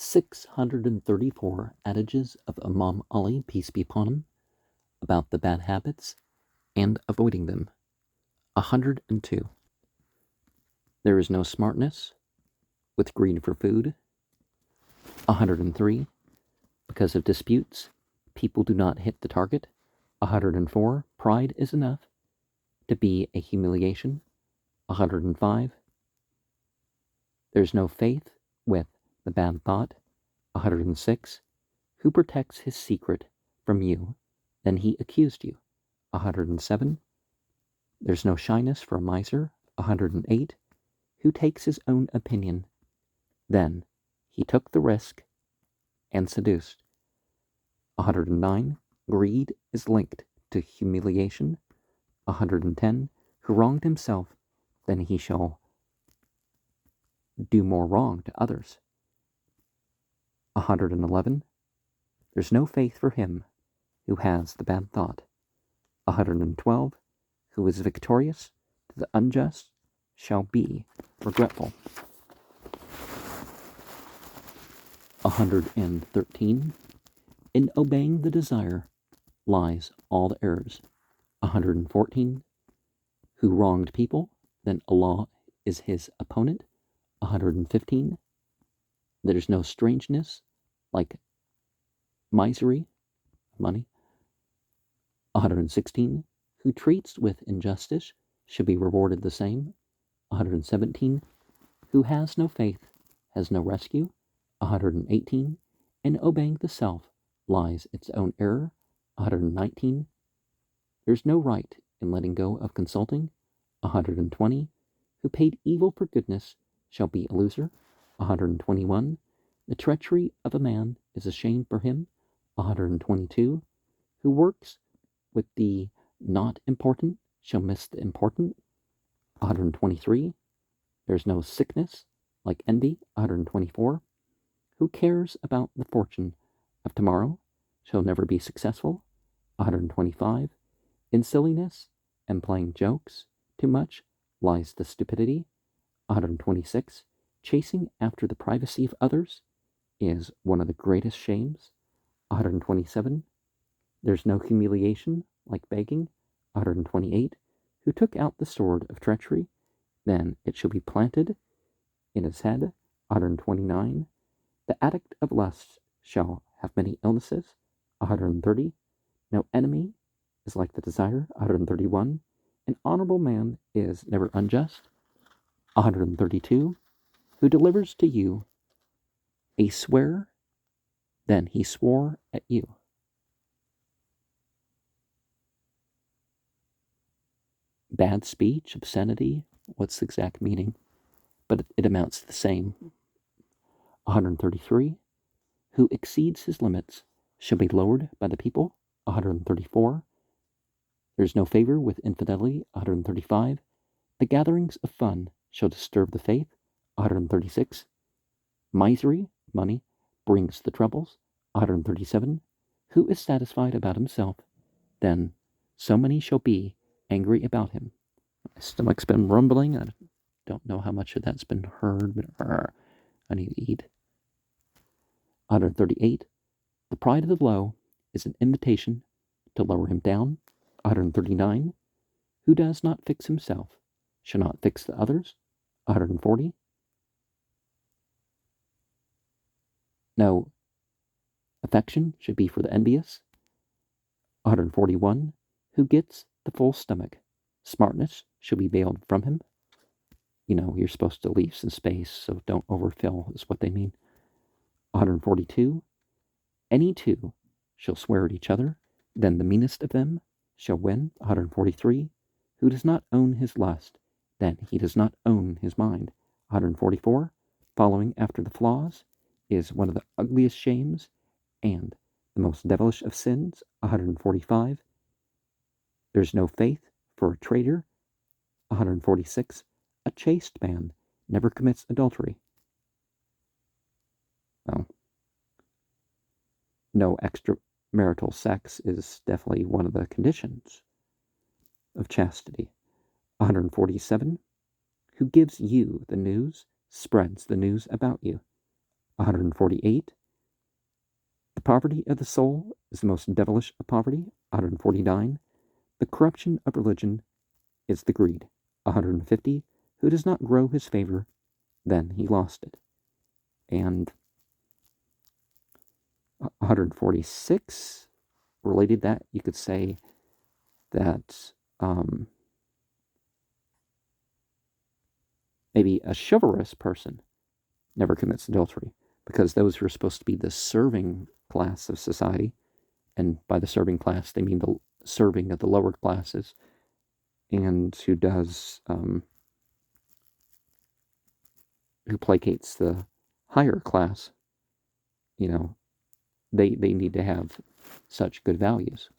634 Adages of Imam Ali, peace be upon him, about the bad habits and avoiding them. 102. There is no smartness with greed for food. 103. Because of disputes, people do not hit the target. 104. Pride is enough to be a humiliation. 105. There's no faith with the bad thought. 106. Who protects his secret from you, then he accused you. 107. There's no shyness for a miser. 108. Who takes his own opinion, then he took the risk and seduced. 109. Greed is linked to humiliation. 110. Who wronged himself, then he shall do more wrong to others. 111. There's no faith for him who has the bad thought. 112. Who is victorious to the unjust shall be regretful. 113. In obeying the desire lies all the errors. 114. Who wronged people, then Allah is his opponent. 115. There's no strangeness like misery, money. 116. Who treats with injustice should be rewarded the same. 117. Who has no faith has no rescue. 118. In obeying the self lies its own error. 119. There's no right in letting go of consulting. 120. Who paid evil for goodness shall be a loser. 121. The treachery of a man is a shame for him. 122. Who works with the not important shall miss the important. 123. There's no sickness like envy. 124. Who cares about the fortune of tomorrow shall never be successful. 125. In silliness and playing jokes too much lies the stupidity. 126. Chasing after the privacy of others is one of the greatest shames. 127. There's no humiliation like begging. 128. Who took out the sword of treachery, then it shall be planted in his head. 129. The addict of lust shall have many illnesses. 130. No enemy is like the desire. 131. An honorable man is never unjust. 132. Who delivers to you a swear, then he swore at you. Bad speech, obscenity, what's the exact meaning? But it amounts to the same. 133. Who exceeds his limits shall be lowered by the people. 134. There's no favor with infidelity. 135. The gatherings of fun shall disturb the faith. 136. Misery, money, brings the troubles. 137. Who is satisfied about himself, then so many shall be angry about him. My stomach's been rumbling. I don't know how much of that's been heard, but I need to eat. 138. The pride of the low is an invitation to lower him down. 139. Who does not fix himself shall not fix the others. 140. No affection should be for the envious. 141. Who gets the full stomach, smartness shall be veiled from him. You know, you're supposed to leave some space, so don't overfill, is what they mean. 142. Any two shall swear at each other, then the meanest of them shall win. 143. Who does not own his lust, then he does not own his mind. 144. Following after the flaws is one of the ugliest shames and the most devilish of sins. 145. There's no faith for a traitor. 146. A chaste man never commits adultery. Well, no extramarital sex is definitely one of the conditions of chastity. 147. Who gives you the news spreads the news about you. 148. The poverty of the soul is the most devilish of poverty. 149. The corruption of religion is the greed. 150. Who does not grow his favor, then he lost it. And 146, related that, you could say that maybe a chivalrous person never commits adultery, because those who are supposed to be the serving class of society, and by the serving class they mean the serving of the lower classes, and who does who placates the higher class, they need to have such good values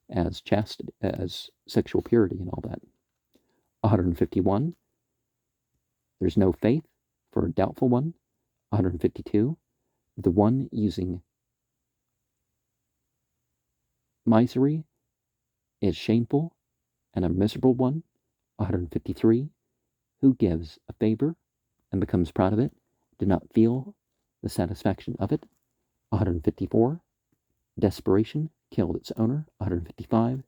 as chastity, as sexual purity, and all that. 151. There's no faith for a doubtful one. 152. The one using misery is shameful and a miserable one. 153. Who gives a favor and becomes proud of it, did not feel the satisfaction of it. 154. Desperation killed its owner. 155.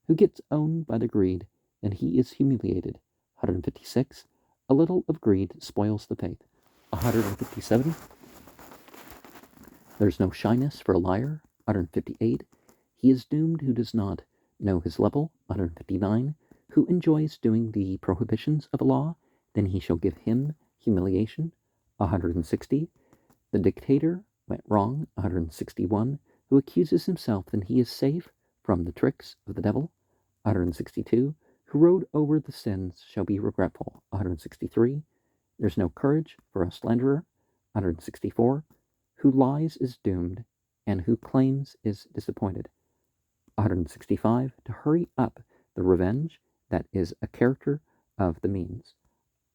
Who gets owned by the greed, and he is humiliated. 156. A little of greed spoils the faith. 157. There's no shyness for a liar. 158. He is doomed who does not know his level. 159. Who enjoys doing the prohibitions of a law, then he shall give him humiliation. 160. The dictator went wrong. 161. Who accuses himself, then he is safe from the tricks of the devil. 162. Who rode over the sins shall be regretful. 163. There's no courage for a slanderer. 164. Who lies is doomed, and who claims is disappointed. 165. To hurry up the revenge, that is a character of the means.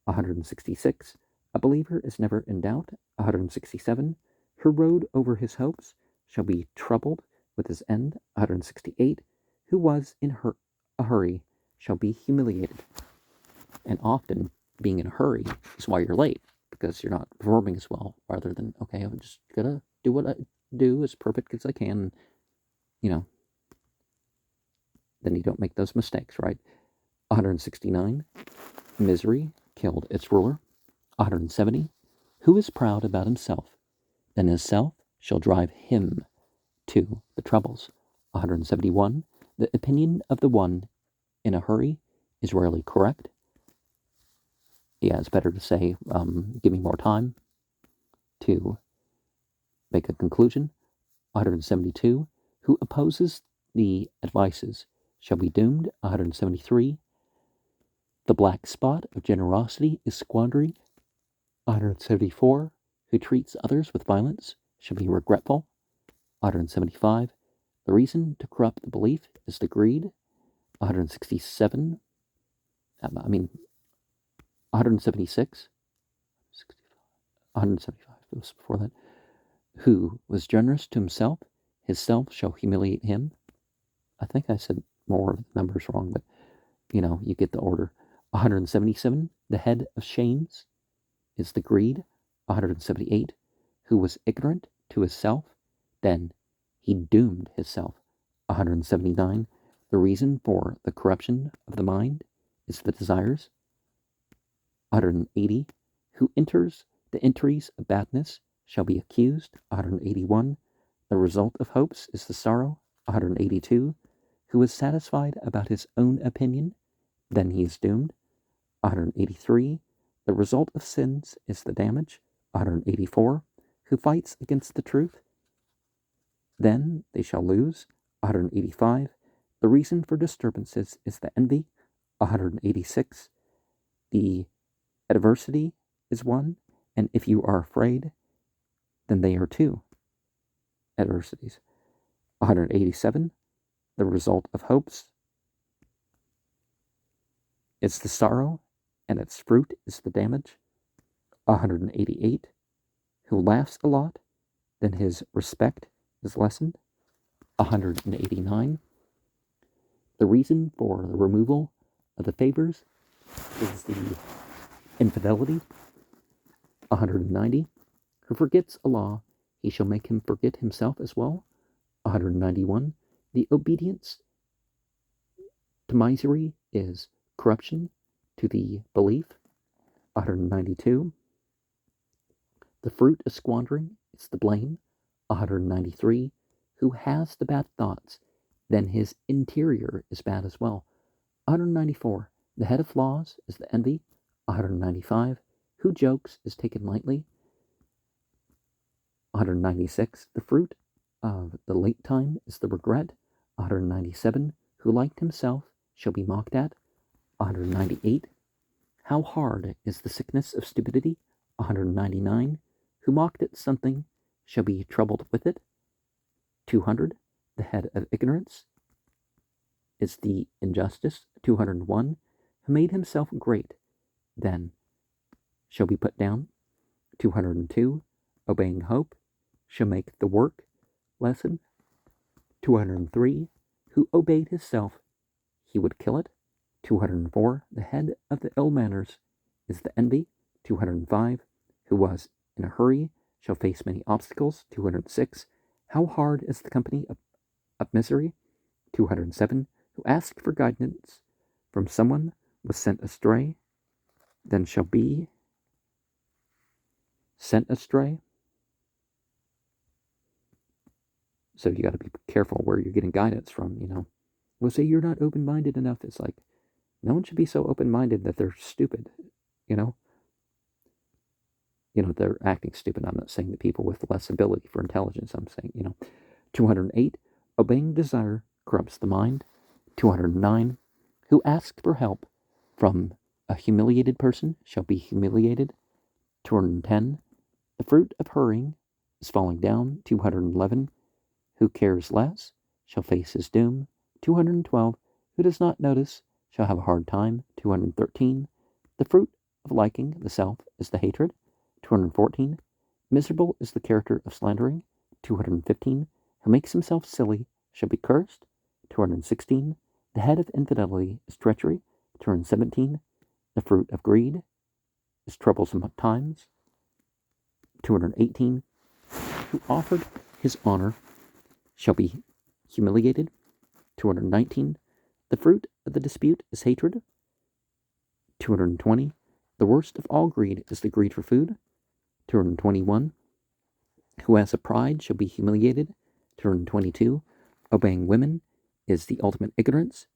166. A believer is never in doubt. 167. Who rode over his hopes shall be troubled with his end. 168. Who was in a hurry shall be humiliated. And often, being in a hurry is why you're late, because you're not performing as well, rather than, okay, I'm just gonna do what I do as perfect as I can, then you don't make those mistakes, right? 169. Misery killed its ruler. 170. Who is proud about himself, then his self shall drive him to the troubles. 171. The opinion of the one in a hurry is rarely correct. Yeah, it's better to say, give me more time to make a conclusion. 172. Who opposes the advices shall be doomed. 173. The black spot of generosity is squandering. 174. Who treats others with violence shall be regretful. 175. The reason to corrupt the belief is the greed. 167. 176. 175. It was before that. Who was generous to himself, his self shall humiliate him. I think I said more of the numbers wrong, but you get the order. 177. The head of shames is the greed. 178. Who was ignorant to his self, then he doomed himself. 179. The reason for the corruption of the mind is the desires. 180. Who enters the entries of badness shall be accused. 181. The result of hopes is the sorrow. 182. Who is satisfied about his own opinion, then he is doomed. 183. The result of sins is the damage. 184. Who fights against the truth, then they shall lose. 185. The reason for disturbances is the envy. 186. The adversity is one, and if you are afraid, then they are two adversities. 187. The result of hopes is the sorrow, and its fruit is the damage. 188. Who laughs a lot, then his respect is lessened. 189. The reason for the removal of the favors is the infidelity. 190. Who forgets a law, he shall make him forget himself as well. 191. The obedience to misery is corruption to the belief. 192. The fruit of squandering is the blame. 193. Who has the bad thoughts, then his interior is bad as well. 194. The head of flaws is the envy. 195. Who jokes is taken lightly. 196. The fruit of the late time is the regret. 197. Who liked himself shall be mocked at. 198. How hard is the sickness of stupidity. 199. Who mocked at something shall be troubled with it. 200. The head of ignorance is the injustice. 201. Who made himself great, then shall be put down. 202. Obeying hope shall make the work lessen. 203. Who obeyed his self, he would kill it. 204. The head of the ill manners is the envy. 205. Who was in a hurry shall face many obstacles. 206. How hard is the company of misery. 207. Who asked for guidance from someone was sent astray, then shall be sent astray. So you got to be careful where you're getting guidance from, We'll say you're not open-minded enough. It's like, no one should be so open-minded that they're stupid, they're acting stupid. I'm not saying that people with less ability for intelligence. I'm saying, 208, obeying desire corrupts the mind. 209, who asks for help from a humiliated person shall be humiliated. 210, the fruit of hurrying is falling down. 211, who cares less shall face his doom. 212, who does not notice shall have a hard time. 213, the fruit of liking the self is the hatred. 214, miserable is the character of slandering. 215, who makes himself silly shall be cursed. 216, the head of infidelity is treachery. 217, the fruit of greed is troublesome times. 218, who offered his honor shall be humiliated. 219, the fruit of the dispute is hatred. 220, the worst of all greed is the greed for food. 221, who has a pride shall be humiliated. 222, obeying women is the ultimate ignorance.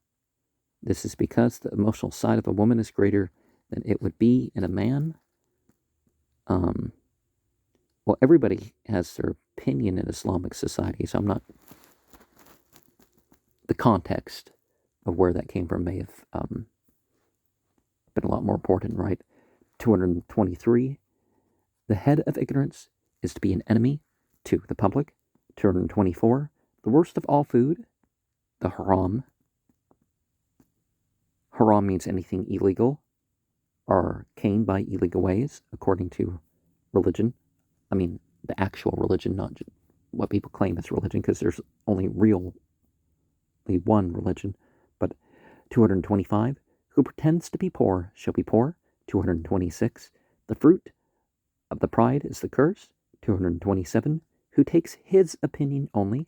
This is because the emotional side of a woman is greater than it would be in a man. Well, everybody has their opinion in Islamic society, so I'm not... The context of where that came from may have been a lot more important, right? 223, the head of ignorance is to be an enemy to the public. 224, the worst of all food, the haram. Haram means anything illegal or came by illegal ways, according to religion. I mean, the actual religion, not just what people claim is religion, because there's only one religion. But 225, who pretends to be poor shall be poor. 226, the fruit of the pride is the curse. 227, who takes his opinion only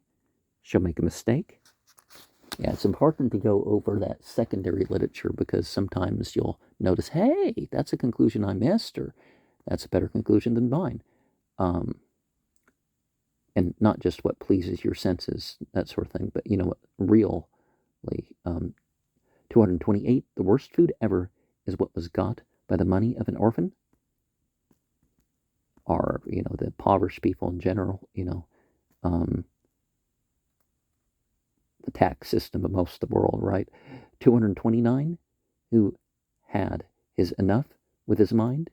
shall make a mistake. Yeah, it's important to go over that secondary literature, because sometimes you'll notice, hey, that's a conclusion I missed, or that's a better conclusion than mine. And not just what pleases your senses, that sort of thing, but what really. 228, the worst food ever is what was got by the money of an orphan. Or, the impoverished people in general, the tax system of most of the world, right? 229, who had his enough with his mind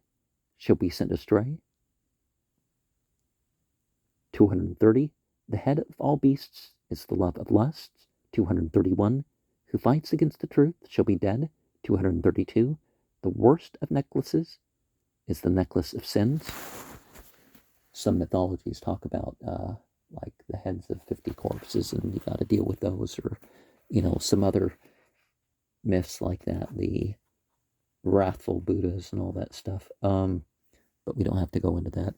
shall be sent astray. 230, the head of all beasts is the love of lusts. 231, who fights against the truth shall be dead. 232, the worst of necklaces is the necklace of sins. Some mythologies talk about like the heads of 50 corpses, and you got to deal with those, or some other myths like that, the wrathful Buddhas and all that stuff. But we don't have to go into that.